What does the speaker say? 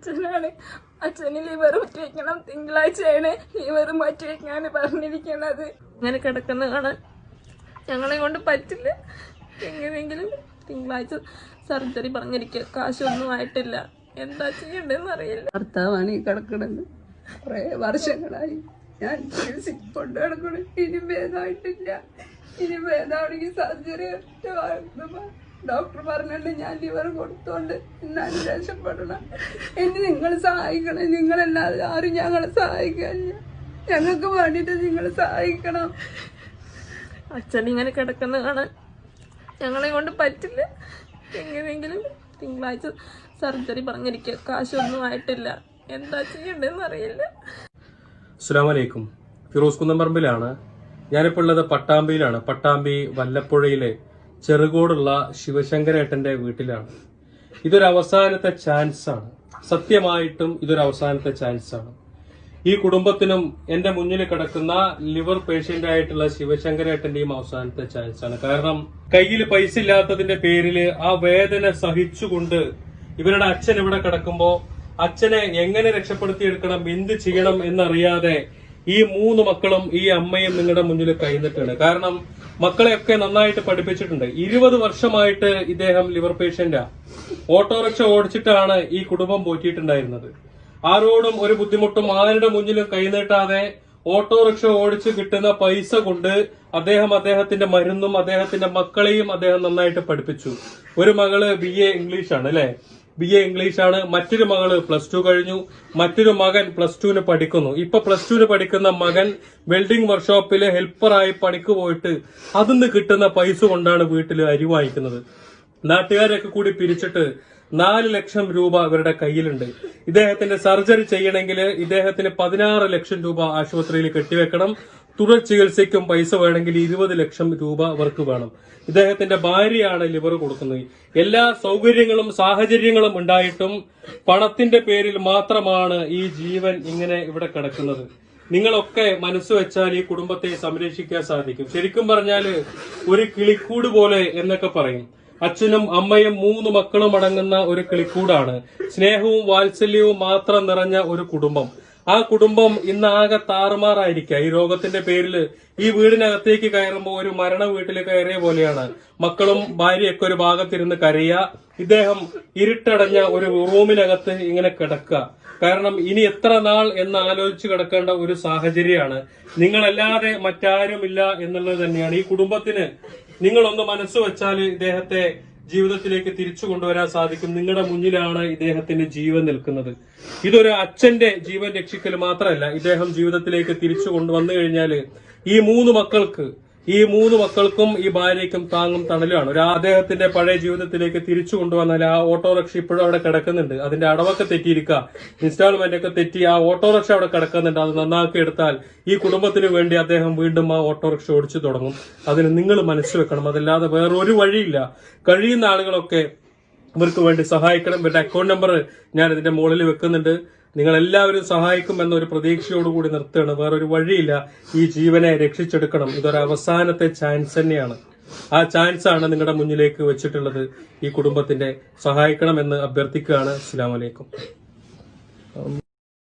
അച്ഛനാണ്. അച്ഛന് ലിവർ മാറ്റി വെക്കണം, തിങ്കളാഴ്ചയാണ് ലിവർ മാറ്റി വെക്കാൻ പറഞ്ഞിരിക്കുന്നത്. അങ്ങനെ കിടക്കുന്ന കാണാൻ ഞങ്ങളെ കൊണ്ട് പറ്റില്ല. എങ്ങനെയെങ്കിലും തിങ്കളാഴ്ച സർജറി പറഞ്ഞിരിക്കുക. കാശൊന്നും ആയിട്ടില്ല, എന്താ ചെയ്യണ്ടെന്ന് അറിയില്ല. ഭർത്താവാണ് ഈ കിടക്കണത്. കുറെ വർഷങ്ങളായി ഞാൻ കൊണ്ട് കിടക്കണം. ഇനി ഭേദമായിട്ടില്ല. ഇനി ഭേദമാണെങ്കിൽ സർജറി ഡോക്ടർ പറഞ്ഞിട്ട് ഞാൻ ലിവർ കൊടുത്തോണ്ട് എന്നാലും രക്ഷപ്പെടണം. എന്നെ നിങ്ങൾ സഹായിക്കണം. നിങ്ങളല്ലാതെ ആരും ഞങ്ങളെ സഹായിക്കാനില്ല. ഞങ്ങൾക്ക് വേണ്ടിയിട്ട് നിങ്ങൾ സഹായിക്കണം. അച്ഛൻ ഇങ്ങനെ കിടക്കുന്ന കാണാൻ ഞങ്ങളെ കൊണ്ട് പറ്റില്ല. എങ്ങനെയെങ്കിലും തിങ്കളാഴ്ച സർജറി പറഞ്ഞിരിക്കുക. കാശൊന്നും ആയിട്ടില്ല, എന്താ ചെയ്യണ്ടെന്ന് അറിയില്ല. അസ്സലാമു അലൈക്കും. ഫിറോസ് കുന്നംപറമ്പിലാണ്. ഞാനിപ്പോൾ ഉള്ളത് പട്ടാമ്പിയിലാണ്. പട്ടാമ്പി വല്ലപ്പുഴയിലെ ചെറുകോടുള്ള ശിവശങ്കരേട്ടന്റെ വീട്ടിലാണ്. ഇതൊരു അവസാനത്തെ ചാൻസ് ആണ്. സത്യമായിട്ടും ഇതൊരു അവസാനത്തെ ചാൻസ് ആണ്. ഈ കുടുംബത്തിനും എന്റെ മുന്നിൽ കിടക്കുന്ന ലിവർ പേഷ്യന്റ് ആയിട്ടുള്ള ശിവശങ്കരേട്ടന്റെയും അവസാനത്തെ ചാൻസ് ആണ്. കാരണം കയ്യിൽ പൈസ ഇല്ലാത്തതിന്റെ പേരില് ആ വേദന സഹിച്ചുകൊണ്ട് ഇവരുടെ അച്ഛൻ ഇവിടെ കിടക്കുമ്പോ അച്ഛനെ എങ്ങനെ രക്ഷപ്പെടുത്തിയെടുക്കണം, എന്ത് ചെയ്യണം എന്നറിയാതെ ഈ 3 മക്കളും ഈ അമ്മയും നിങ്ങളുടെ മുന്നിൽ കൈന്നിട്ടാണ്. കാരണം മക്കളെയൊക്കെ നന്നായിട്ട് പഠിപ്പിച്ചിട്ടുണ്ട്. 20 വർഷമായിട്ട് ഇദ്ദേഹം ലിവർ പേഷ്യന്റാ. ഓട്ടോറിക്ഷ ഓടിച്ചിട്ടാണ് ഈ കുടുംബം പോറ്റിയിട്ടുണ്ടായിരുന്നത്. ആരോടും ഒരു ബുദ്ധിമുട്ടും ആരുടെ മുന്നിലും കൈനീട്ടാതെ ഓട്ടോറിക്ഷ ഓടിച്ച് കിട്ടുന്ന പൈസ കൊണ്ട് അദ്ദേഹത്തിന്റെ മരുന്നും അദ്ദേഹത്തിന്റെ മക്കളെയും അദ്ദേഹം നന്നായിട്ട് പഠിപ്പിച്ചു. ഒരു മകള് BA ഇംഗ്ലീഷാണ് അല്ലെ, BA ഇംഗ്ലീഷാണ്. മറ്റൊരു മകള് +2 കഴിഞ്ഞു. മറ്റൊരു മകൻ +2 പഠിക്കുന്നു. ഇപ്പൊ +2 പഠിക്കുന്ന മകൻ വെൽഡിംഗ് വർക്ക്ഷോപ്പിലെ ഹെൽപ്പറായി പണിക്ക് പോയിട്ട് അതിന്ന് കിട്ടുന്ന പൈസ കൊണ്ടാണ് വീട്ടിൽ അരി വാങ്ങിക്കുന്നത്. നാട്ടുകാരൊക്കെ കൂടി പിരിച്ചിട്ട് 4 ലക്ഷം രൂപ ഇവരുടെ കയ്യിലുണ്ട്. ഇദ്ദേഹത്തിന്റെ സർജറി ചെയ്യണമെങ്കിൽ ഇദ്ദേഹത്തിന് 16 ലക്ഷം രൂപ ആശുപത്രിയിൽ കെട്ടിവെക്കണം. തുടർ ചികിത്സയ്ക്കും പൈസ വേണമെങ്കിൽ 20 ലക്ഷം രൂപ അവർക്ക് വേണം. ഇദ്ദേഹത്തിന്റെ ഭാര്യയാണ് ലിവർ കൊടുക്കുന്നത്. എല്ലാ സൗകര്യങ്ങളും സാഹചര്യങ്ങളും ഉണ്ടായിട്ടും പണത്തിന്റെ പേരിൽ മാത്രമാണ് ഈ ജീവൻ ഇങ്ങനെ ഇവിടെ കിടക്കുന്നത്. നിങ്ങളൊക്കെ മനസ്സ് വെച്ചാൽ ഈ കുടുംബത്തെ സംരക്ഷിക്കാൻ സാധിക്കും. ശരിക്കും പറഞ്ഞാല് ഒരു കിളിക്കൂട് പോലെ എന്നൊക്കെ പറയും. അച്ഛനും അമ്മയും 3 മക്കളും അടങ്ങുന്ന ഒരു കിളിക്കൂടാണ്. സ്നേഹവും വാത്സല്യവും മാത്രം നിറഞ്ഞ ഒരു കുടുംബം. ആ കുടുംബം ഇന്നാകെ താറുമാറായിരിക്കുക. ഈ രോഗത്തിന്റെ പേരിൽ ഈ വീടിനകത്തേക്ക് കയറുമ്പോൾ ഒരു മരണ വീട്ടിൽ കയറിയ പോലെയാണ്. മക്കളും ഭാര്യയൊക്കെ ഒരു ഭാഗത്തിരുന്ന് കരയുക. ഇദ്ദേഹം ഇരുട്ടടഞ്ഞ ഒരു റൂമിനകത്ത് ഇങ്ങനെ കിടക്കുക. കാരണം ഇനി എത്ര നാൾ എന്ന് ആലോചിച്ച് കിടക്കേണ്ട ഒരു സാഹചര്യമാണ്. നിങ്ങളല്ലാതെ മറ്റാരുമില്ല എന്നുള്ളത് തന്നെയാണ്. ഈ കുടുംബത്തിന് നിങ്ങളൊന്ന് മനസ്സ് വെച്ചാൽ ഇദ്ദേഹത്തെ ജീവിതത്തിലേക്ക് തിരിച്ചു കൊണ്ടുവരാൻ സാധിക്കും. നിങ്ങളുടെ മുന്നിലാണ് ഇദ്ദേഹത്തിന്റെ ജീവൻ നിൽക്കുന്നത്. ഇതൊരു അച്ഛന്റെ ജീവൻ രക്ഷിക്കൽ മാത്രമല്ല, ഇദ്ദേഹം ജീവിതത്തിലേക്ക് തിരിച്ചു കൊണ്ടുവന്നു കഴിഞ്ഞാൽ ഈ 3 മക്കൾക്കും ഈ ഭാര്യയ്ക്കും താങ്ങും തണലുമാണ്. ഒരു അദ്ദേഹത്തിന്റെ പഴയ ജീവിതത്തിലേക്ക് തിരിച്ചു കൊണ്ടുവന്നാൽ ആ ഓട്ടോറിക്ഷ ഇപ്പോഴും അവിടെ കിടക്കുന്നുണ്ട്. അതിന്റെ അടവൊക്കെ തെറ്റിയിരിക്കുക, ഇൻസ്റ്റാൾമെന്റ് ഒക്കെ തെറ്റി ആ ഓട്ടോറിക്ഷ അവിടെ കിടക്കുന്നുണ്ട്. അത് നന്നാക്കി എടുത്താൽ ഈ കുടുംബത്തിന് വേണ്ടി അദ്ദേഹം വീണ്ടും ആ ഓട്ടോറിക്ഷ ഓടിച്ചു തുടങ്ങും. അതിന് നിങ്ങൾ മനസ്സ് വെക്കണം. അതല്ലാതെ വേറൊരു വഴിയില്ല. കഴിയുന്ന ആളുകളൊക്കെ ഇവർക്ക് വേണ്ടി സഹായിക്കണം. ഇവരുടെ അക്കൗണ്ട് നമ്പർ ഞാൻ ഇതിന്റെ മുകളിൽ വെക്കുന്നുണ്ട്. നിങ്ങൾ എല്ലാവരും സഹായിക്കുമെന്നൊരു പ്രതീക്ഷയോടുകൂടി നിർത്തുകയാണ്. വേറൊരു വഴിയില്ല. ഈ ജീവനെ രക്ഷിച്ചെടുക്കണം. ഇതൊരു അവസാനത്തെ ചാൻസ് തന്നെയാണ്. ആ ചാൻസ് ആണ് നിങ്ങളുടെ മുന്നിലേക്ക് വെച്ചിട്ടുള്ളത്. ഈ കുടുംബത്തിന്റെ സഹായിക്കണമെന്ന് അഭ്യർത്ഥിക്കുകയാണ്. അസ്സലാമു അലൈക്കും.